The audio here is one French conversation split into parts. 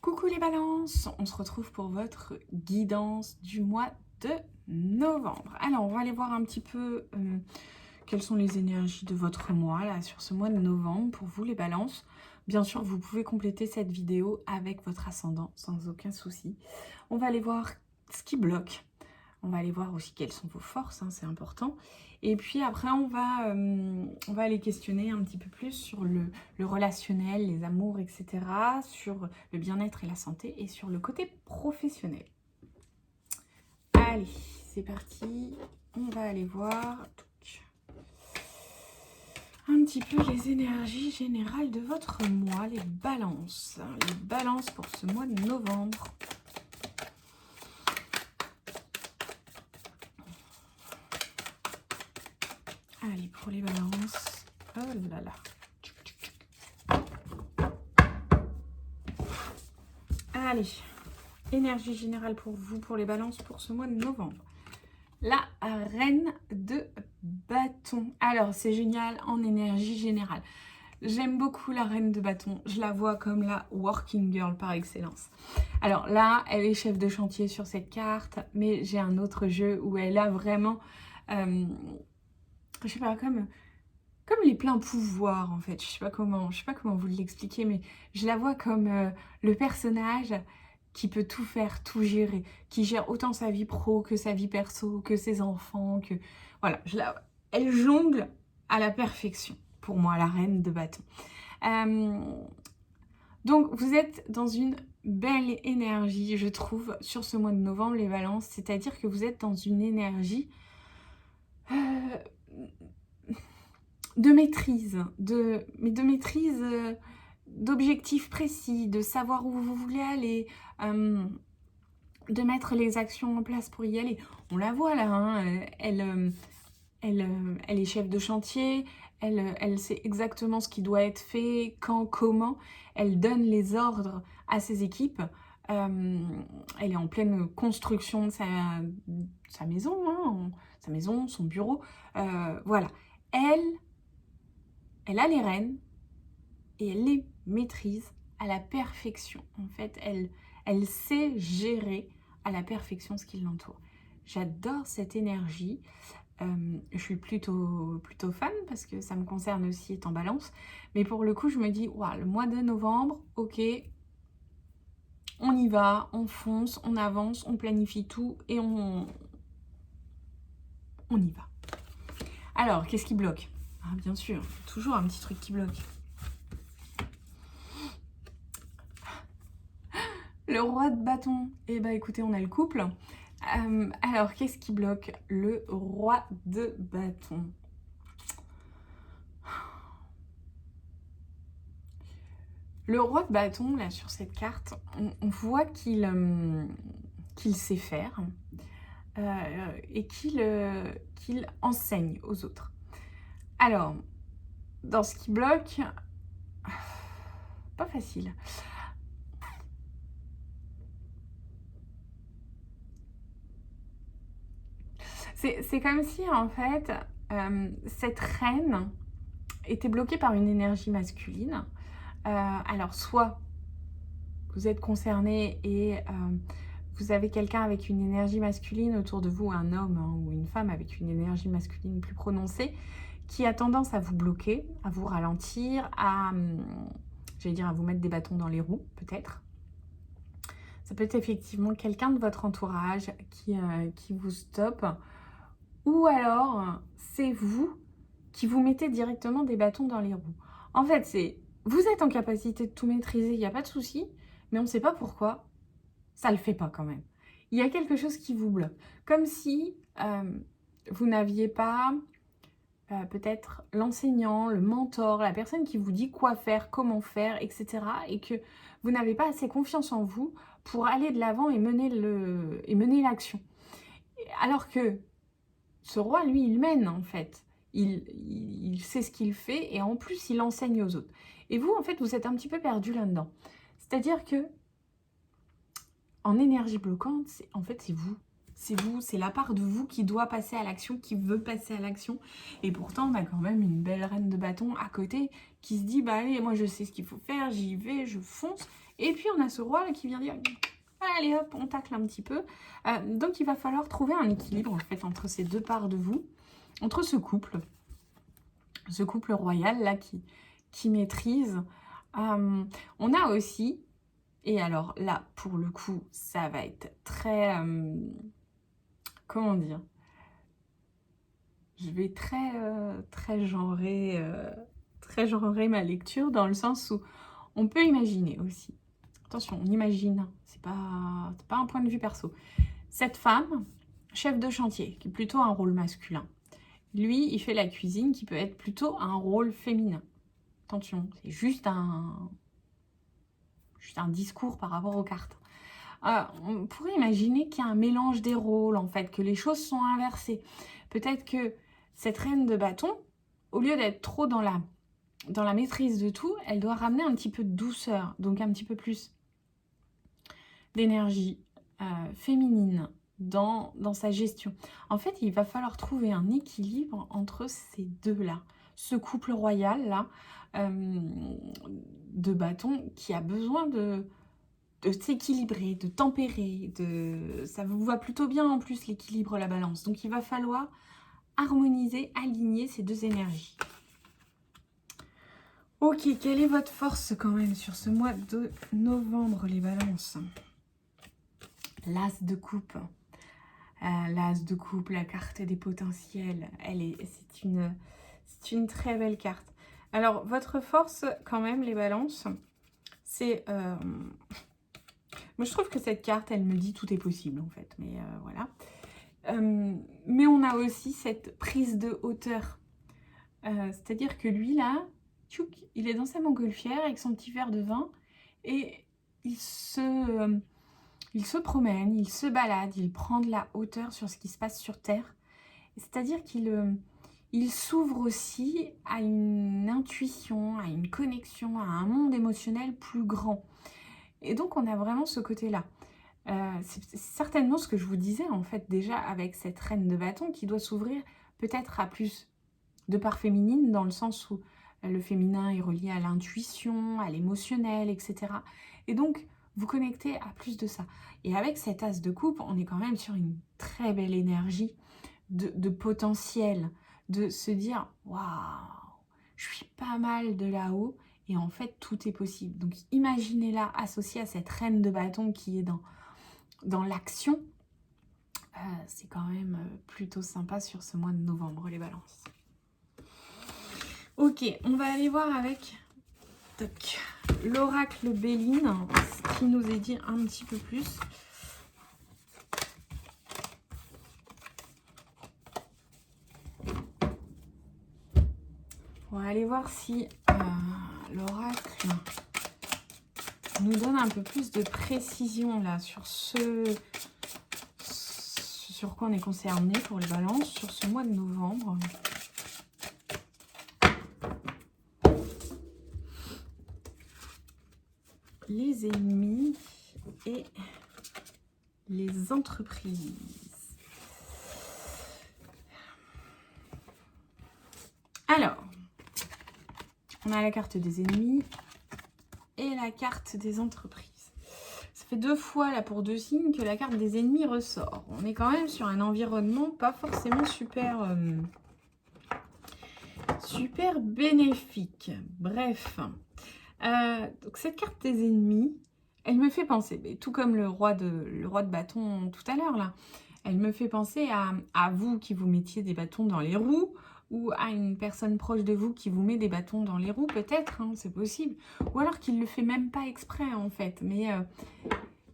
Coucou les balances, on se retrouve pour votre guidance du mois de novembre. Alors, on va aller voir un petit peu quelles sont les énergies de votre mois, là, sur ce mois de novembre, pour vous les balances. Bien sûr, vous pouvez compléter cette vidéo avec votre ascendant, sans aucun souci. On va aller voir ce qui bloque. On va aller voir aussi quelles sont vos forces, hein, c'est important. Et puis après, on va aller questionner un petit peu plus sur le relationnel, les amours, etc. Sur le bien-être et la santé et sur le côté professionnel. Allez, c'est parti. On va aller voir un petit peu les énergies générales de votre mois, les balances. Les balances pour ce mois de novembre. Allez, pour les balances. Oh là là. Allez, énergie générale pour vous, pour les balances, pour ce mois de novembre. La reine de bâton. Alors, c'est génial en énergie générale. J'aime beaucoup la reine de bâton. Je la vois comme la working girl par excellence. Alors là, elle est chef de chantier sur cette carte, mais j'ai un autre jeu où elle a vraiment... je sais pas, comme les pleins pouvoirs en fait. Je sais pas comment vous l'expliquer, mais je la vois comme le personnage qui peut tout faire, tout gérer, qui gère autant sa vie pro que sa vie perso, que ses enfants, que voilà, elle jongle à la perfection. Pour moi, la reine de bâton. Donc, vous êtes dans une belle énergie, je trouve, sur ce mois de novembre, les balances. C'est-à-dire que vous êtes dans une énergie de maîtrise, de maîtrise d'objectifs précis, de savoir où vous voulez aller, de mettre les actions en place pour y aller. On la voit là, hein, elle est chef de chantier, elle sait exactement ce qui doit être fait, quand, comment. Elle donne les ordres à ses équipes. Elle est en pleine construction de sa maison, hein, sa maison, son bureau. Voilà. Elle a les rênes et elle les maîtrise à la perfection. En fait, elle sait gérer à la perfection ce qui l'entoure. J'adore cette énergie. Je suis plutôt fan parce que ça me concerne aussi étant balance. Mais pour le coup, je me dis, wow, le mois de novembre, ok, on y va, on fonce, on avance, on planifie tout et on y va. Alors, qu'est-ce qui bloque? Ah, bien sûr, toujours un petit truc qui bloque. Le roi de bâton. Eh bien, écoutez, on a le couple. Alors, qu'est-ce qui bloque? Le roi de bâton. Le roi de bâton, là, sur cette carte, on voit qu'il sait faire et qu'il enseigne aux autres. Alors, dans ce qui bloque, pas facile. C'est comme si, en fait, cette reine était bloquée par une énergie masculine. Alors, soit vous êtes concerné et vous avez quelqu'un avec une énergie masculine autour de vous, un homme hein, ou une femme avec une énergie masculine plus prononcée, qui a tendance à vous bloquer, à vous ralentir, à vous mettre des bâtons dans les roues, peut-être. Ça peut être effectivement quelqu'un de votre entourage qui vous stoppe. Ou alors, c'est vous qui vous mettez directement des bâtons dans les roues. En fait, vous êtes en capacité de tout maîtriser, il n'y a pas de souci, mais on ne sait pas pourquoi, ça ne le fait pas quand même. Il y a quelque chose qui vous bloque. Comme si vous n'aviez pas peut-être l'enseignant, le mentor, la personne qui vous dit quoi faire, comment faire, etc. Et que vous n'avez pas assez confiance en vous pour aller de l'avant et mener l'action. Alors que ce roi, lui, il mène en fait. Il sait ce qu'il fait et en plus, il enseigne aux autres. Et vous, en fait, vous êtes un petit peu perdu là-dedans. C'est-à-dire que en énergie bloquante, en fait, c'est vous. C'est vous, c'est la part de vous qui doit passer à l'action, qui veut passer à l'action. Et pourtant, on a quand même une belle reine de bâton à côté qui se dit, bah allez, moi je sais ce qu'il faut faire, j'y vais, je fonce. Et puis on a ce roi là qui vient dire, allez hop, on tacle un petit peu. Donc il va falloir trouver un équilibre en fait entre ces deux parts de vous, entre ce couple royal là qui maîtrise. On a aussi, et alors là pour le coup ça va être très, comment dire, je vais très genrer ma lecture dans le sens où on peut imaginer aussi. Attention, on imagine, c'est pas un point de vue perso. Cette femme, chef de chantier, qui est plutôt un rôle masculin. Lui, il fait la cuisine qui peut être plutôt un rôle féminin. Attention, c'est juste un discours par rapport aux cartes. On pourrait imaginer qu'il y a un mélange des rôles, en fait, que les choses sont inversées. Peut-être que cette reine de bâton, au lieu d'être trop dans la maîtrise de tout, elle doit ramener un petit peu de douceur, donc un petit peu plus d'énergie féminine dans sa gestion. En fait, il va falloir trouver un équilibre entre ces deux-là. Ce couple royal-là, de bâton, qui a besoin de s'équilibrer, de tempérer, ça vous va plutôt bien en plus l'équilibre, la balance. Donc il va falloir harmoniser, aligner ces deux énergies. Ok, quelle est votre force quand même sur ce mois de novembre, les balances? L'as de coupe. L'as de coupe, la carte des potentiels. C'est une très belle carte. Alors, votre force quand même, les balances, c'est... moi, je trouve que cette carte, elle me dit tout est possible, en fait. Mais voilà. Mais on a aussi cette prise de hauteur. C'est-à-dire que lui, là, tchouk, il est dans sa montgolfière avec son petit verre de vin et il se promène, il se balade, il prend de la hauteur sur ce qui se passe sur Terre. C'est-à-dire qu'il s'ouvre aussi à une intuition, à une connexion, à un monde émotionnel plus grand. Et donc, on a vraiment ce côté-là. C'est certainement ce que je vous disais, en fait, déjà avec cette reine de bâton qui doit s'ouvrir peut-être à plus de part féminine, dans le sens où le féminin est relié à l'intuition, à l'émotionnel, etc. Et donc, vous connectez à plus de ça. Et avec cet as de coupe, on est quand même sur une très belle énergie de potentiel, de se dire « Waouh, je suis pas mal de là-haut et en fait, tout est possible. » Donc, imaginez-la associée à cette reine de bâton qui est dans l'action. C'est quand même plutôt sympa sur ce mois de novembre, les balances. Ok, on va aller voir avec l'oracle Béline, ce qui nous est dit un petit peu plus. On va aller voir si l'oracle nous donne un peu plus de précision là sur sur quoi on est concerné pour les balances sur ce mois de novembre. Les ennemis et les entreprises. Alors, on a la carte des ennemis et la carte des entreprises. Ça fait 2 fois là pour 2 signes que la carte des ennemis ressort. On est quand même sur un environnement pas forcément super bénéfique. Bref. Donc cette carte des ennemis, elle me fait penser, mais tout comme le roi de bâton tout à l'heure là, elle me fait penser à vous qui vous mettiez des bâtons dans les roues, ou à une personne proche de vous qui vous met des bâtons dans les roues, peut-être, hein, c'est possible. Ou alors qu'il ne le fait même pas exprès en fait, mais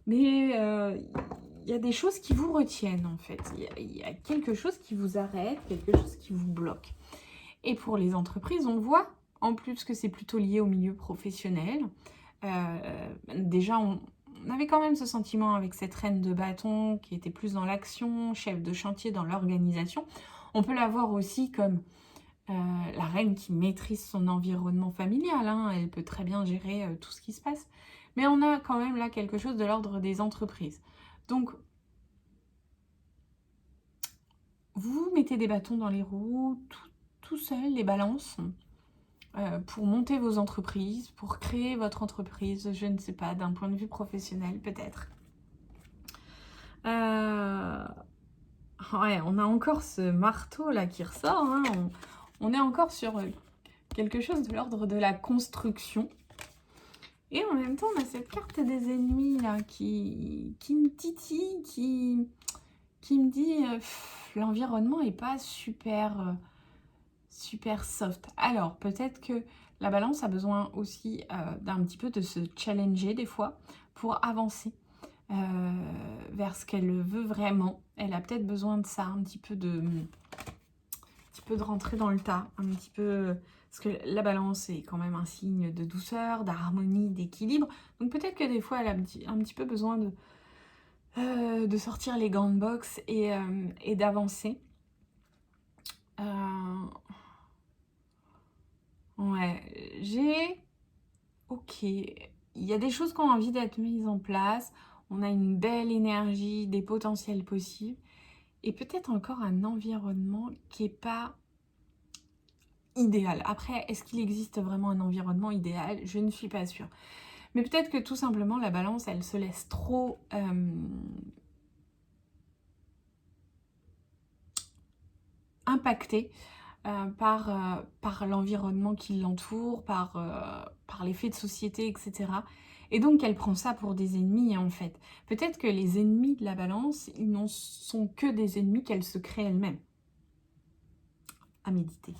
il y a des choses qui vous retiennent en fait. Il y a quelque chose qui vous arrête, quelque chose qui vous bloque. Et pour les entreprises, on voit en plus que c'est plutôt lié au milieu professionnel. Déjà, on avait quand même ce sentiment avec cette reine de bâton qui était plus dans l'action, chef de chantier dans l'organisation. On peut la voir aussi comme la reine qui maîtrise son environnement familial. Hein. Elle peut très bien gérer tout ce qui se passe. Mais on a quand même là quelque chose de l'ordre des entreprises. Donc, vous mettez des bâtons dans les roues, tout seul, les balances. pour monter vos entreprises, pour créer votre entreprise, je ne sais pas, d'un point de vue professionnel peut-être. Ouais, on a encore ce marteau là qui ressort, hein. On est encore sur quelque chose de l'ordre de la construction. Et en même temps, on a cette carte des ennemis là qui me titille, qui me dit l'environnement n'est pas super, super soft. Alors, peut-être que la balance a besoin aussi d'un petit peu de se challenger des fois pour avancer vers ce qu'elle veut vraiment. Elle a peut-être besoin de ça, un petit peu de rentrer dans le tas, un petit peu... Parce que la balance est quand même un signe de douceur, d'harmonie, d'équilibre. Donc peut-être que des fois, elle a un petit peu besoin de sortir les gants de boxe et d'avancer. Ouais, ok, il y a des choses qui ont envie d'être mises en place. On a une belle énergie, des potentiels possibles. Et peut-être encore un environnement qui n'est pas idéal. Après, est-ce qu'il existe vraiment un environnement idéal? Je ne suis pas sûre. Mais peut-être que tout simplement, la balance, elle se laisse trop impacter par l'environnement qui l'entoure, par l'effet de société, etc. Et donc, elle prend ça pour des ennemis, en fait. Peut-être que les ennemis de la balance, ils n'en sont que des ennemis qu'elle se crée elle-même. À méditer.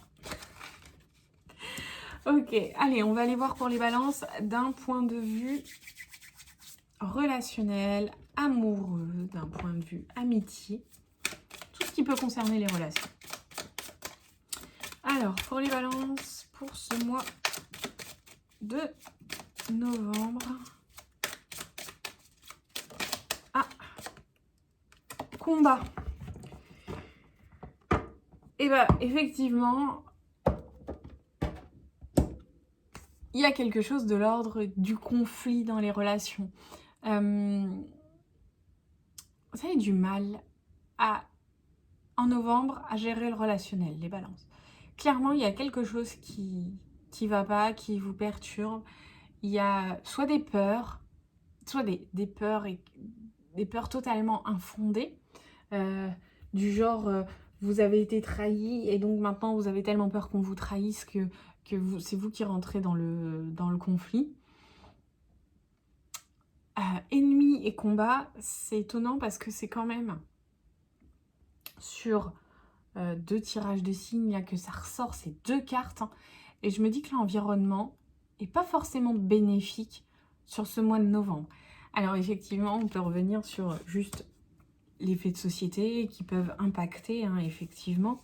Ok, allez, on va aller voir pour les balances d'un point de vue relationnel, amoureux, d'un point de vue amitié, tout ce qui peut concerner les relations. Alors, pour les balances, pour ce mois de novembre. Ah, combat. Et bah, effectivement, il y a quelque chose de l'ordre du conflit dans les relations. Vous avez du mal en novembre à gérer le relationnel, les balances. Clairement, il y a quelque chose qui va pas, qui vous perturbe. Il y a soit des peurs, soit des peurs et des peurs totalement infondées, du genre vous avez été trahi et donc maintenant vous avez tellement peur qu'on vous trahisse que c'est vous qui rentrez dans le conflit. Ennemi et combat, c'est étonnant parce que c'est quand même sur 2 tirages de signes là que ça ressort, ces 2 cartes, hein, et je me dis que l'environnement n'est pas forcément bénéfique sur ce mois de novembre. Alors effectivement, on peut revenir sur juste l'effet de société qui peuvent impacter, hein, effectivement.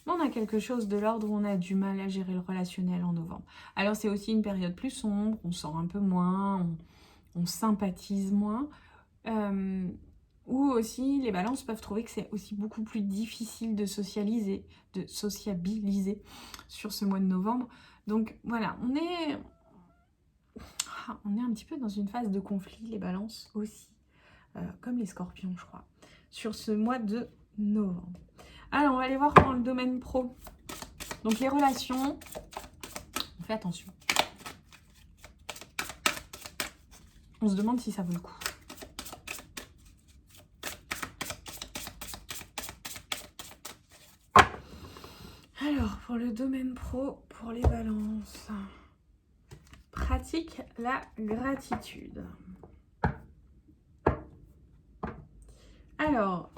Mais on a quelque chose de l'ordre où on a du mal à gérer le relationnel en novembre. Alors c'est aussi une période plus sombre, on sort un peu moins, on sympathise moins. Ou aussi, les balances peuvent trouver que c'est aussi beaucoup plus difficile de sociabiliser sur ce mois de novembre. Donc voilà, on est un petit peu dans une phase de conflit, les balances aussi, comme les scorpions, je crois, sur ce mois de novembre. Alors, on va aller voir dans le domaine pro. Donc, les relations, on fait attention. On se demande si ça vaut le coup. Alors, pour le domaine pro, pour les balances, pratique la gratitude. Alors,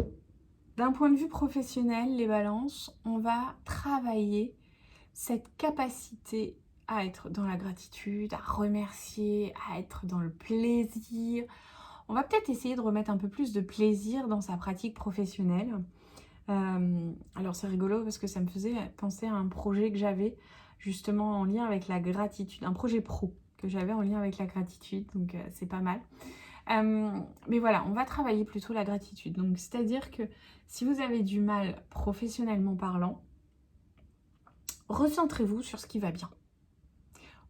d'un point de vue professionnel, les balances, on va travailler cette capacité à être dans la gratitude, à remercier, à être dans le plaisir. On va peut-être essayer de remettre un peu plus de plaisir dans sa pratique professionnelle. Alors c'est rigolo parce que ça me faisait penser à un projet que j'avais justement en lien avec la gratitude, un projet pro que j'avais en lien avec la gratitude, donc c'est pas mal. Mais voilà, on va travailler plutôt la gratitude. Donc c'est-à-dire que si vous avez du mal professionnellement parlant, recentrez-vous sur ce qui va bien.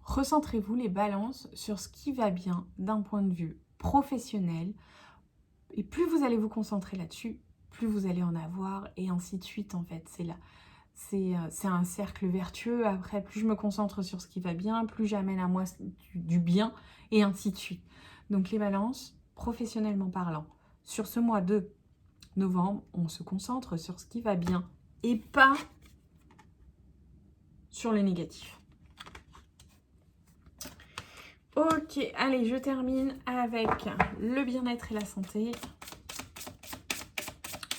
Recentrez-vous les balances sur ce qui va bien d'un point de vue professionnel. Et plus vous allez vous concentrer là-dessus, plus vous allez en avoir, et ainsi de suite en fait. C'est c'est un cercle vertueux. Après, plus je me concentre sur ce qui va bien, plus j'amène à moi du bien, et ainsi de suite. Donc les balances, professionnellement parlant, sur ce mois de novembre, on se concentre sur ce qui va bien et pas sur les négatifs. Ok, allez, je termine avec le bien-être et la santé.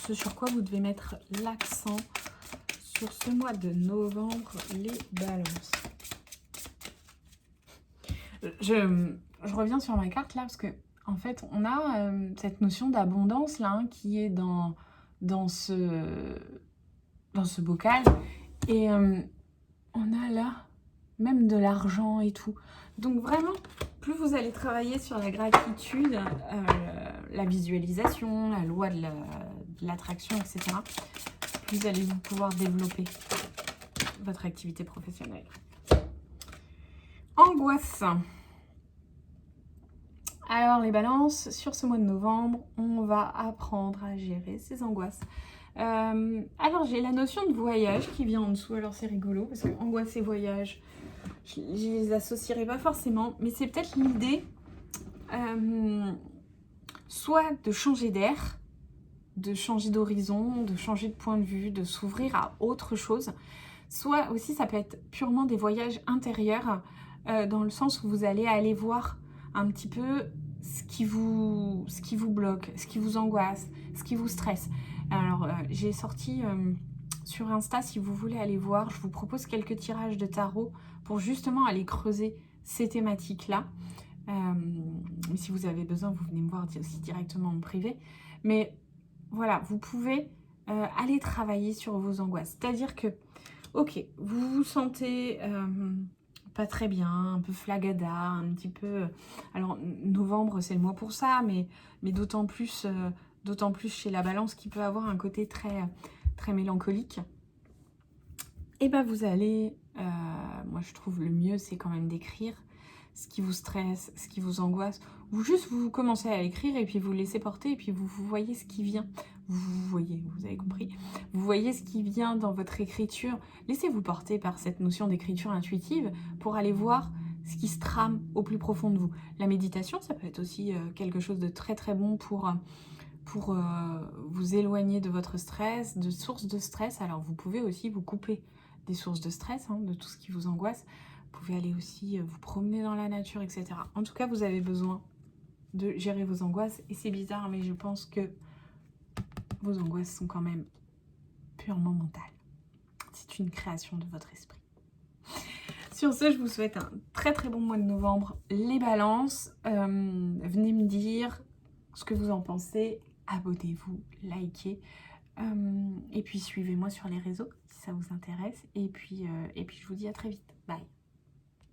Ce sur quoi vous devez mettre l'accent sur ce mois de novembre, les balances. Je reviens sur ma carte là parce que en fait on a cette notion d'abondance là qui est dans ce bocal et on a là même de l'argent et tout. Donc vraiment, plus vous allez travailler sur la gratitude, la visualisation, la loi de l'attraction, etc., plus allez vous pouvoir développer votre activité professionnelle. Angoisse. Alors les balances, sur ce mois de novembre, on va apprendre à gérer ces angoisses. Alors j'ai la notion de voyage qui vient en dessous, alors c'est rigolo parce que angoisse et voyage, je les associerai pas forcément, mais c'est peut-être l'idée soit de changer d'air, de changer d'horizon, de changer de point de vue, de s'ouvrir à autre chose, soit aussi ça peut être purement des voyages intérieurs, dans le sens où vous allez aller voir un petit peu ce qui vous bloque, ce qui vous angoisse, ce qui vous stresse. Alors j'ai sorti sur Insta, si vous voulez aller voir, je vous propose quelques tirages de tarot pour justement aller creuser ces thématiques-là. Mais si vous avez besoin, vous venez me voir aussi directement en privé. Mais voilà, vous pouvez aller travailler sur vos angoisses. C'est-à-dire que, ok, vous vous sentez pas très bien, un peu flagada, un petit peu... Alors, novembre, c'est le mois pour ça, mais d'autant plus chez la balance qui peut avoir un côté très, très mélancolique. Et ben vous allez... moi, je trouve le mieux, c'est quand même d'écrire ce qui vous stresse, ce qui vous angoisse, ou juste vous commencez à écrire et puis vous laissez porter et puis vous voyez ce qui vient. Vous voyez, vous avez compris. Vous voyez ce qui vient dans votre écriture. Laissez-vous porter par cette notion d'écriture intuitive pour aller voir ce qui se trame au plus profond de vous. La méditation, ça peut être aussi quelque chose de très très bon pour vous éloigner de votre stress, de sources de stress. Alors vous pouvez aussi vous couper des sources de stress, de tout ce qui vous angoisse. Vous pouvez aller aussi vous promener dans la nature, etc. En tout cas, vous avez besoin de gérer vos angoisses. Et c'est bizarre, mais je pense que vos angoisses sont quand même purement mentales. C'est une création de votre esprit. Sur ce, je vous souhaite un très très bon mois de novembre. Les balances, venez me dire ce que vous en pensez. Abonnez-vous, likez. Et puis suivez-moi sur les réseaux si ça vous intéresse. Et puis je vous dis à très vite. Bye.